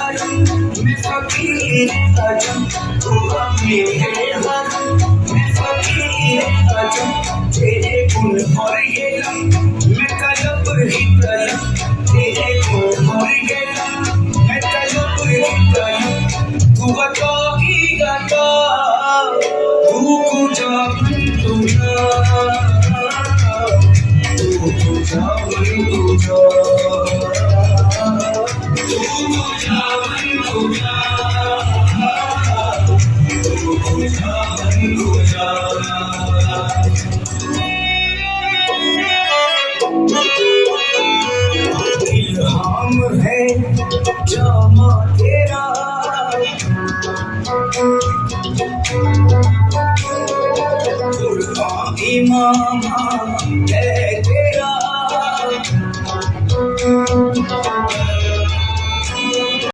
हरम मैं फकीर अजम तू मेरे हरम मैं फकीर अजम तेरे गुण और ये लम मैं तलब ही तलब तेरे गुण और ये लम मैं तलब ही तलब तू बता ही गता तू कुजा मन तुझा तू कुजा मन तुझा इल्हाम है जामा तेरा कुर्बान इमाम है तेरा